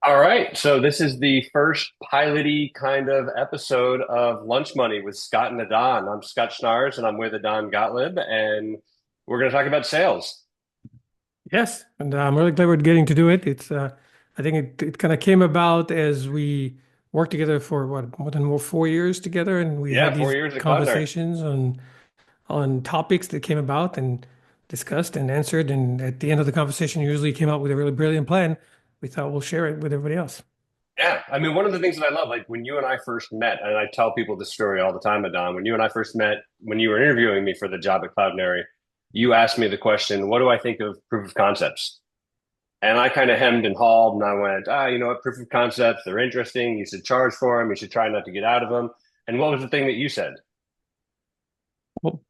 All right. So this is the first piloty kind of episode of Lunch Money with Scott and Edan. I'm Scott Schnaars and I'm with Edan Gottlib, and we're going to talk about sales. Yes, and I'm really glad we're getting to do it. I think it kind of came about as we worked together for what, more than 4 years together, and we Yeah, had 4 years these at Cloudnary. conversations on topics that came about and discussed and answered. And at the end of the conversation, usually came out with a really brilliant plan. We thought we'll share it with everybody else. Yeah. I mean, one of the things that I love, like when you and I first met, and I tell people this story all the time, Edan, when you and I first met, when you were interviewing me for the job at Cloudnary, you asked me the question, what do I think of proof of concepts? And I kind of hemmed and hawed, and I went, you know what, proof of concepts, they're interesting. You should charge for them. You should try not to get out of them. And what was the thing that you said? Well,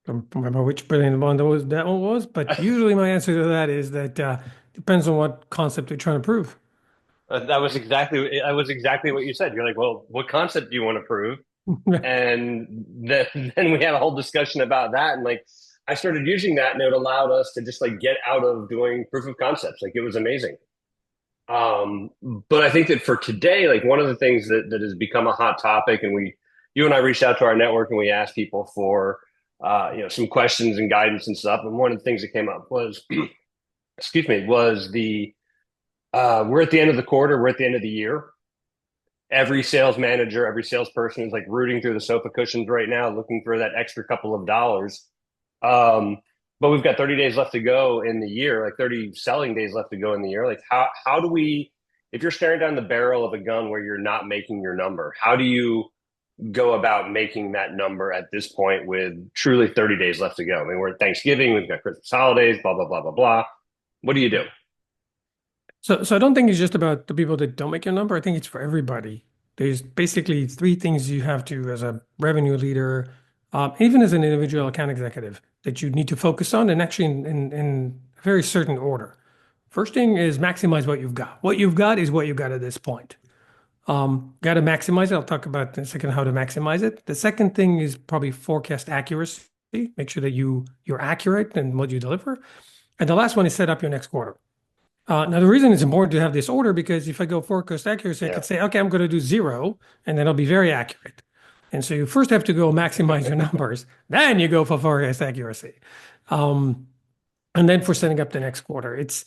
I don't remember which brilliant one that one was, but usually my answer to that is that depends on what concept you're trying to prove. That was exactly what you said. You're like, well, what concept do you want to prove? And then we had a whole discussion about that. And like, I started using that, and it allowed us to just like get out of doing proof of concepts. Like, it was amazing. But I think that for today, like one of the things that has become a hot topic, and you and I reached out to our network and we asked people for, some questions and guidance and stuff. And one of the things that came up was, excuse me, was we're at the end of the quarter, we're at the end of the year. Every sales manager, every salesperson is like rooting through the sofa cushions right now, looking for that extra couple of dollars. Um, but we've got 30 days left to go in the year, like 30 selling days left to go in the year. Like how do we, if you're staring down the barrel of a gun where you're not making your number, how do you go about making that number at this point with truly 30 days left to go? I mean, we're at Thanksgiving, we've got Christmas holidays, blah, blah, blah, blah, blah. What do you do? So I don't think it's just about the people that don't make your number. I think it's for everybody. There's basically three things you have to, as a revenue leader, even as an individual account executive, that you need to focus on, and actually in a very certain order. First thing is maximize what you've got. What you've got is what you've got at this point. Got to maximize it. I'll talk about in a second how to maximize it. The second thing is probably forecast accuracy. Make sure that you're accurate in what you deliver. And the last one is set up your next quarter. Now, the reason it's important to have this order because if I go forecast accuracy, I Yeah. could say, okay, I'm going to do zero, and then I'll be very accurate. And so you first have to go maximize your numbers, then you go for forecast accuracy, um, and then for setting up the next quarter. It's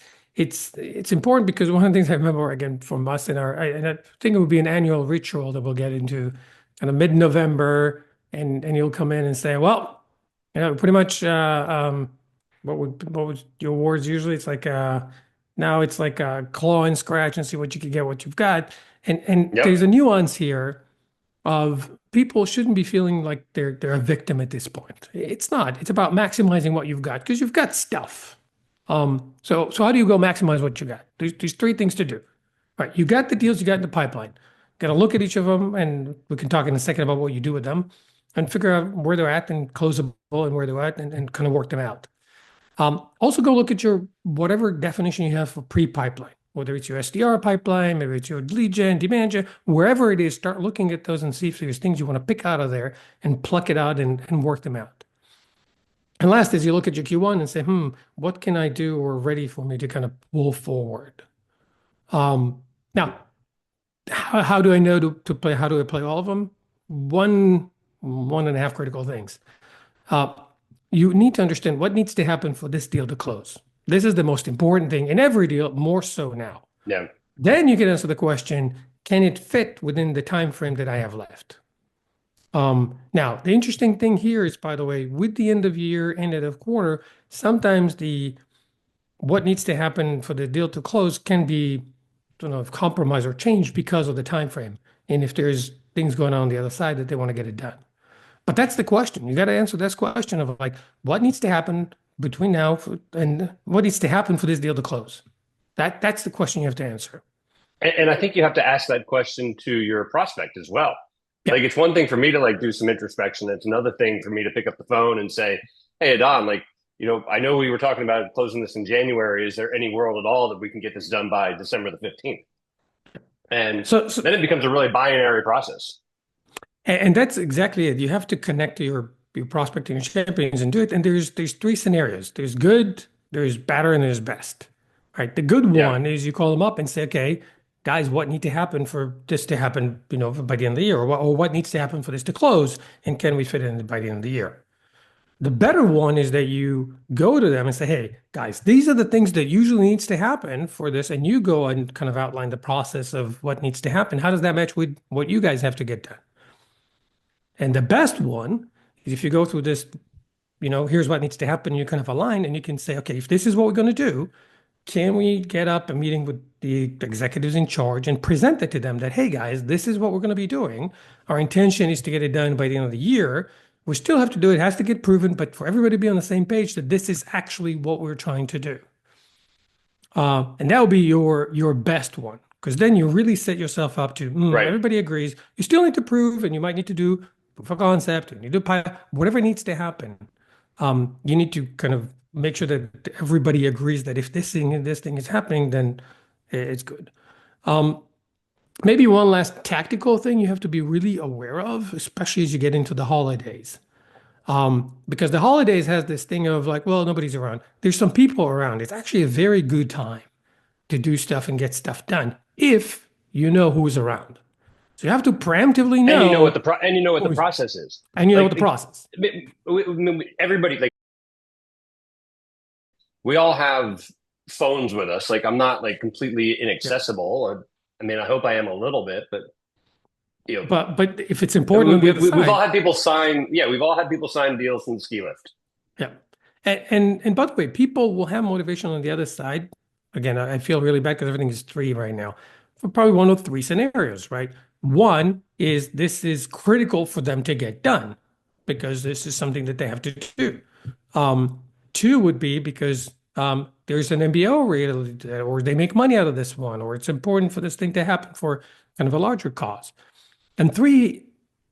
important because one of the things I remember again from us and I think it would be an annual ritual that we'll get into kind of mid-November, and you'll come in and say, well, pretty much what was your awards usually? It's like now it's like claw and scratch and see what you can get, what you've got. And Yep. there's a nuance here of people shouldn't be feeling like they're a victim at this point. It's not. It's about maximizing what you've got because you've got stuff. So how do you go maximize what you got? There's three things to do. All right, you got the deals you got in the pipeline. Got to look at each of them, and we can talk in a second about what you do with them, and figure out where they're at and closable and where they're at, and kind of work them out. Also go look at your whatever definition you have for pre-pipeline, whether it's your SDR pipeline, maybe it's your lead gen, demand gen, wherever it is, start looking at those and see if there's things you want to pick out of there and pluck it out and work them out. And last is you look at your Q1 and say, what can I do or ready for me to kind of pull forward? Now, how do I know to play? How do I play all of them? One and a half critical things. Uh, you need to understand what needs to happen for this deal to close. This is the most important thing in every deal, more so now. Yeah. Then you can answer the question, can it fit within the time frame that I have left? Now, the interesting thing here is, by the way, with the end of year, end of quarter, sometimes the what needs to happen for the deal to close can be, compromised or changed because of the time frame. And if there's things going on the other side that they want to get it done. But that's the question. You got to answer this question of like, what needs to happen between now and what needs to happen for this deal to close? That's the question you have to answer. And I think you have to ask that question to your prospect as well. Yeah. Like, it's one thing for me to like do some introspection. It's another thing for me to pick up the phone and say, "Hey, Don, like, I know we were talking about closing this in January. Is there any world at all that we can get this done by December the 15th?" And So, so then it becomes a really binary process. and that's exactly it. You have to connect to your prospecting and champions and do it. And there's three scenarios. There's good, there's better, and there's best. Right. The good Yeah. one is you call them up and say, okay, guys, what need to happen for this to happen, by the end of the year, or what needs to happen for this to close, and can we fit it in by the end of the year? The better one is that you go to them and say, hey, guys, these are the things that usually needs to happen for this. And you go and kind of outline the process of what needs to happen. How does that match with what you guys have to get done? And the best one is if you go through this, here's what needs to happen. You kind of align and you can say, okay, if this is what we're going to do, can we get up a meeting with the executives in charge and present it to them that, hey guys, this is what we're going to be doing. Our intention is to get it done by the end of the year. We still have to do it. It has to get proven, but for everybody to be on the same page that this is actually what we're trying to do. And that will be your best one, because then you really set yourself up to Right. everybody agrees. You still need to prove, and you might need to do proof of concept, and you do whatever needs to happen. You need to kind of make sure that everybody agrees that if this thing and this thing is happening, then it's good. Um, Maybe one last tactical thing you have to be really aware of, especially as you get into the holidays. Because the holidays has this thing of like, well, nobody's around. There's some people around. It's actually a very good time to do stuff and get stuff done if you know who's around. So you have to preemptively And you know what know the who's, process is. and you know what Like the process. everybody, like we all have phones with us. Like I'm not like completely Yeah. inaccessible. I mean, I hope I am a little bit, but you know, But if it's important on the other we've all side, had people sign. Yeah, we've all had people sign deals from the ski lift. yeah. And by the way, people will have motivation on the other side. Again, I feel really bad because everything is three right now. For probably one of three scenarios, right? One is this is critical for them to get done because this is something that they have to do. Um, Two would be because there's an MBO rate, or they make money out of this one, or it's important for this thing to happen for kind of a larger cause. And three,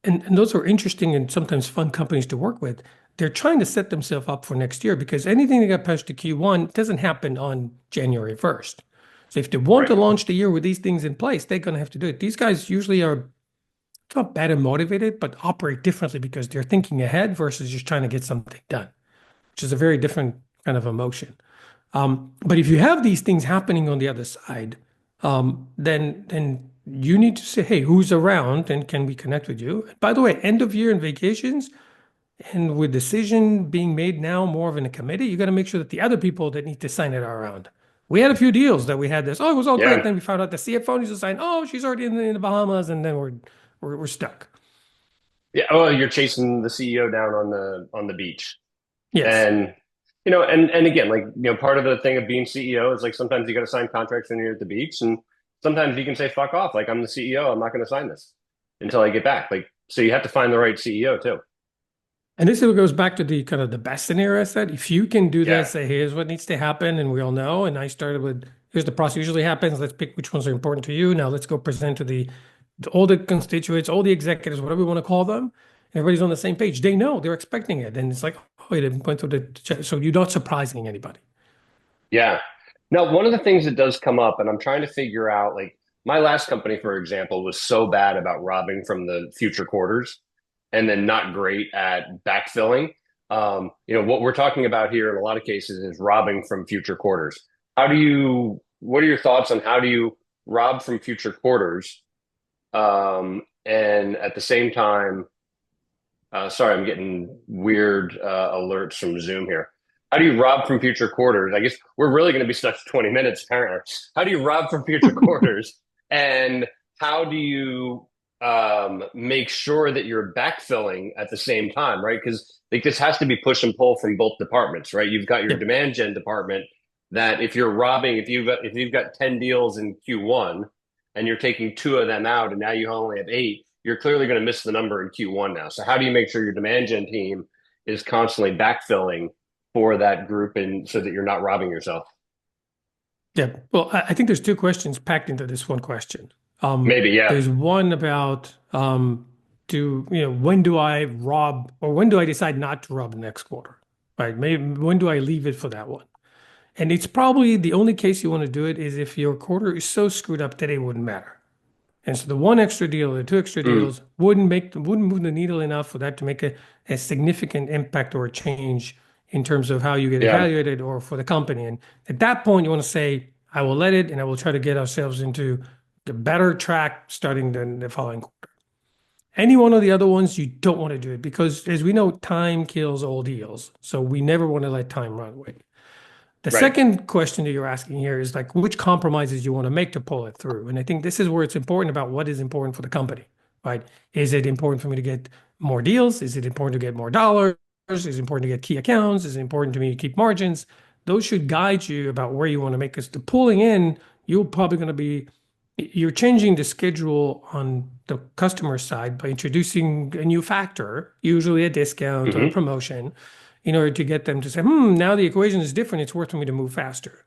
and those are interesting and sometimes fun companies to work with. They're trying to set themselves up for next year because anything that got pushed to Q1 doesn't happen on January 1st. So if they want to Right. launch the year with these things in place, they're going to have to do it. These guys usually are not better motivated, but operate differently because they're thinking ahead versus just trying to get something done, which is a very different kind of emotion. But if you have these things happening on the other side, then you need to say, hey, who's around and can we connect with you? By the way, end of year and vacations, and with decision being made now more of in a committee, you got to make sure that the other people that need to sign it are around. We had a few deals that we had this. Oh, it was all great. Yeah. Then we found out the CFO needs to sign. Oh, she's already in the Bahamas, and then we're stuck. Yeah. Oh, you're chasing the CEO down on the beach. Yes. And and again, like part of the thing of being CEO is like sometimes you got to sign contracts when you're at the beach, and sometimes you can say fuck off. Like I'm the CEO, I'm not going to sign this until I get back. Like so, you have to find the right CEO too. And this goes back to the kind of the best scenario I said. If you can do that, Yeah. say, here's what needs to happen, and we all know. And I started with, here's the process usually happens. Let's pick which ones are important to you. Now let's go present to all the constituents, all the executives, whatever we want to call them. Everybody's on the same page. They know they're expecting it. And it's like, oh, it went through so you're not surprising anybody. Yeah. Now, one of the things that does come up, and I'm trying to figure out, like my last company, for example, was so bad about robbing from the future quarters and then not great at backfilling. What we're talking about here in a lot of cases is robbing from future quarters. What are your thoughts on how do you rob from future quarters? And at the same time, sorry, I'm getting weird alerts from Zoom here. How do you rob from future quarters? I guess we're really going to be stuck to 20 minutes, apparently. How do you rob from future quarters? And how do you make sure that you're backfilling at the same time, right? Because like this has to be push and pull from both departments, right? You've got your Yeah. demand gen department that if you're robbing, if you've got 10 deals in Q1 and you're taking two of them out and now you only have eight, you're clearly going to miss the number in Q1 now. So how do you make sure your demand gen team is constantly backfilling for that group and so that you're not robbing yourself? Yeah. Well, I think there's two questions packed into this one question. Maybe, yeah. There's one about when do I rob, or when do I decide not to rob the next quarter? Right? Maybe when do I leave it for that one? And it's probably the only case you want to do it is if your quarter is so screwed up that it wouldn't matter. And so the one extra deal, the two extra Mm, deals wouldn't move the needle enough for that to make a significant impact or a change in terms of how you get yeah. evaluated or for the company. And at that point, you want to say, I will let it and I will try to get ourselves into get better track starting the following quarter. Any one of the other ones, you don't want to do it because, as we know, time kills all deals. So we never want to let time run away. The Right. second question that you're asking here is like which compromises you want to make to pull it through. And I think this is where it's important about what is important for the company, right? Is it important for me to get more deals? Is it important to get more dollars? Is it important to get key accounts? Is it important to me to keep margins? Those should guide you about where you want to make. Because the pulling in, you're probably going to be, you're changing the schedule on the customer side by introducing a new factor, usually a discount or a Hmm. promotion, in order to get them to say, now the equation is different. It's worth for me to move faster.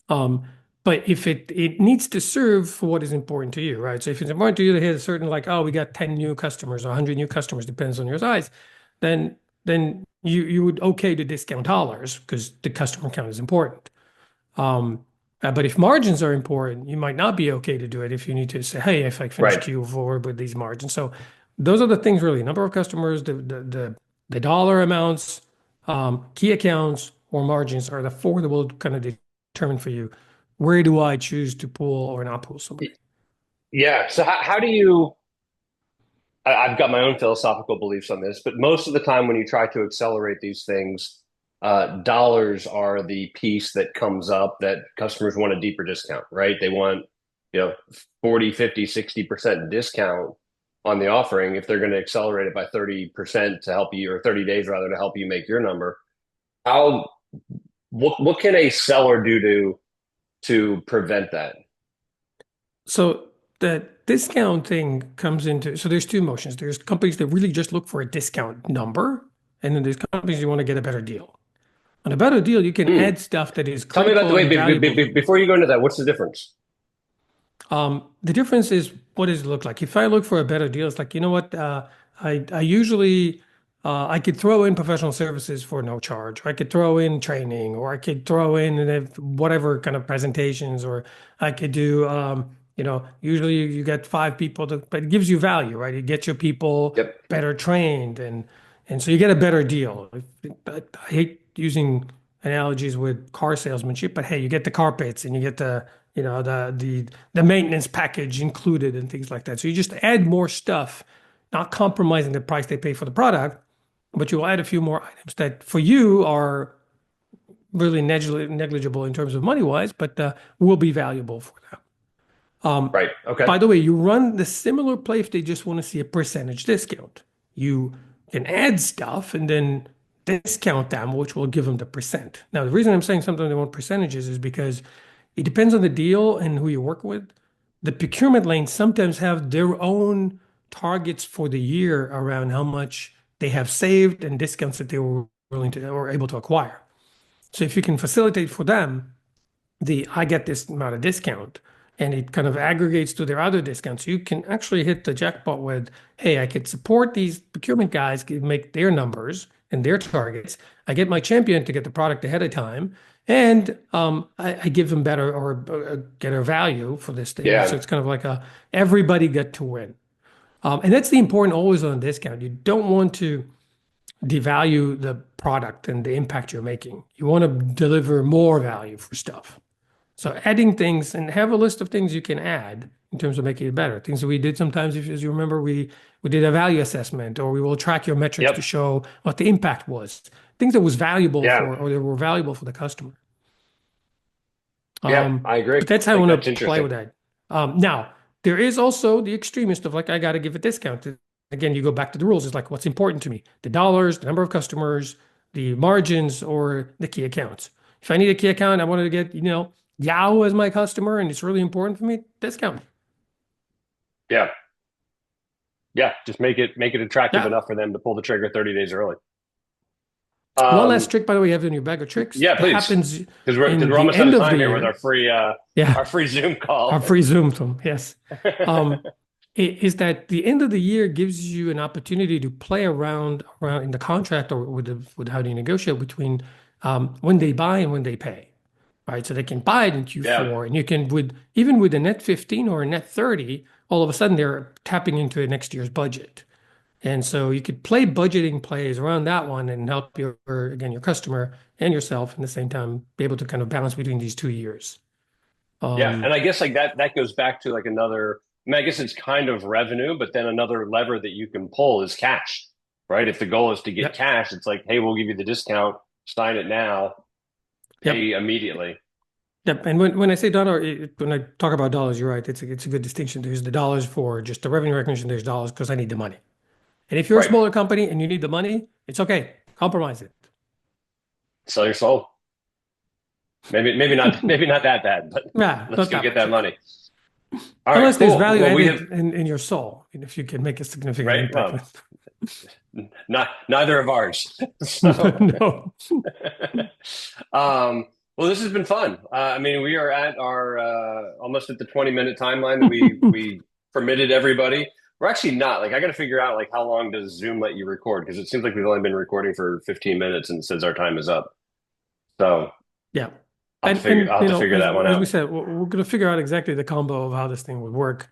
Um, but if it needs to serve for what is important to you, right? So if it's important to you to hit a certain like, oh, we got 10 new customers or 100 new customers, depends on your size, then you would okay to discount dollars because the customer count is important. Um, but if margins are important, you might not be okay to do it if you need to say, hey, if I finish Right. Q4 with these margins. So those are the things really, number of customers, the dollar amounts, key accounts or margins are the four that will kind of determine for you where do I choose to pull or not pull somebody. Yeah. So how do you? I've got my own philosophical beliefs on this, but most of the time when you try to accelerate these things, dollars are the piece that comes up that customers want a deeper discount, right? They want, 40, 50, 60% discount on the offering if they're going to accelerate it by 30% to help you, or 30 days rather, to help you make your number. How, what can a seller do to prevent that? So the discount thing comes into, so there's two motions. There's companies that really just look for a discount number, and then there's companies you want to get a better deal. On a better deal, you can Hmm. add stuff that is Tell me about the critical way and valuable to you. before you go into that. What's the difference? The difference is what does it look like? If I look for a better deal, it's like, you know what? I usually I could throw in professional services for no charge, or I could throw in training, or I could throw in whatever kind of presentations, or I could do usually you get five people to, but it gives you value, right? It gets your people Yep. better trained and so you get a better deal. I hate using analogies with car salesmanship, but hey, you get the carpets and you get the maintenance package included and things like that. So you just add more stuff, not compromising the price they pay for the product, but you'll add a few more items that for you are really negligible in terms of money wise, but will be valuable for them. Right. Okay. By the way, you run the similar play if they just want to see a percentage discount. You can add stuff and then discount them, which will give them the percent. Now, the reason I'm saying sometimes they want percentages is because it depends on the deal and who you work with. The procurement lanes sometimes have their own targets for the year around how much they have saved and discounts that they were willing to or able to acquire. So if you can facilitate for them, I get this amount of discount and it kind of aggregates to their other discounts. You can actually hit the jackpot with, hey, I could support these procurement guys, make their numbers and their targets. I get my champion to get the product ahead of time, and I give them better or get a value for this thing. So Yeah. it's kind of like a everybody get to win. And that's the important always on discount. You don't want to devalue the product and the impact you're making. You want to deliver more value for stuff. So adding things and have a list of things you can add in terms of making it better. Things that we did sometimes, if as you remember, we did a value assessment, or we will track your metrics to Yep. show what the impact was. Things that was valuable Yeah. for, or that were valuable for the customer. Yeah. Um, I agree. but that's I how I think want that's to play interesting. with that. Now, there is also the extremist of like, I got to give a discount. Again, you go back to the rules. It's like, what's important to me? The dollars, the number of customers, the margins, or the key accounts. If I need a key account, I wanted to get, Yahoo as my customer, and it's really important for me, discount. Yeah. Yeah. Just make it attractive Yeah. enough for them to pull the trigger 30 days early. One last Um, trick, by the way, you have in your bag of tricks. yeah, That please. happens Because in we're the almost out end of of the time here with year. our Yeah. free Zoom Our call. free Zoom tool. Yes. Um, is that the end of the year gives you an opportunity to play around in the contract or with how do you negotiate between when they buy and when they pay, right? So they can buy it in Yeah. Q4, and you can even with a net 15 or a net 30, all of a sudden they're tapping into next year's budget. And so you could play budgeting plays around that one and help again, your customer and yourself at the same time be able to kind of balance between these 2 years. Yeah, Um, and I guess like that goes back to like another. I mean, I guess it's kind of revenue, but then another lever that you can pull is cash, right? If the goal is to get yep, cash, it's like, hey, we'll give you the discount, sign it now, pay yep, immediately. yep. And when I say dollar, when I talk about dollars, you're right. It's a good distinction. There's the dollars for just the revenue recognition. There's dollars because I need the money. And if you're a Right. smaller company and you need the money, it's okay. Compromise it. Sell your soul. Maybe not that bad, but Yeah, let's not go that get much. that Yeah. money. All right, Unless there's cool. value Well, we have added in your soul, and if you can make a significant right. impact Well, with. not neither of ours. So, No. well, this has been fun. I mean, we are at our almost at the 20-minute timeline that we permitted everybody. We're actually not. Like, I got to figure out like how long does Zoom let you record? Because it seems like we've only been recording for 15 minutes and it says our time is up. So Yeah. I'll And have to figure that one as we out. said, we're going to figure out exactly the combo of how this thing would work.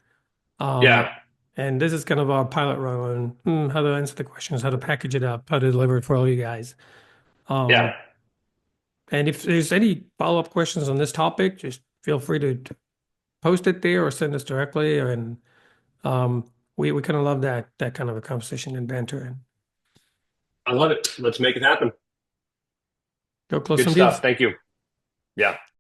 Yeah, And this is kind of our pilot run on how to answer the questions, how to package it up, how to deliver it for all you guys. yeah. Um, and if there's any follow-up questions on this topic, just feel free to post it there or send us directly. And we kind of love that kind of a conversation and banter and I love it. Let's make it happen. go close Good some stuff. deals. Thank you. Yeah.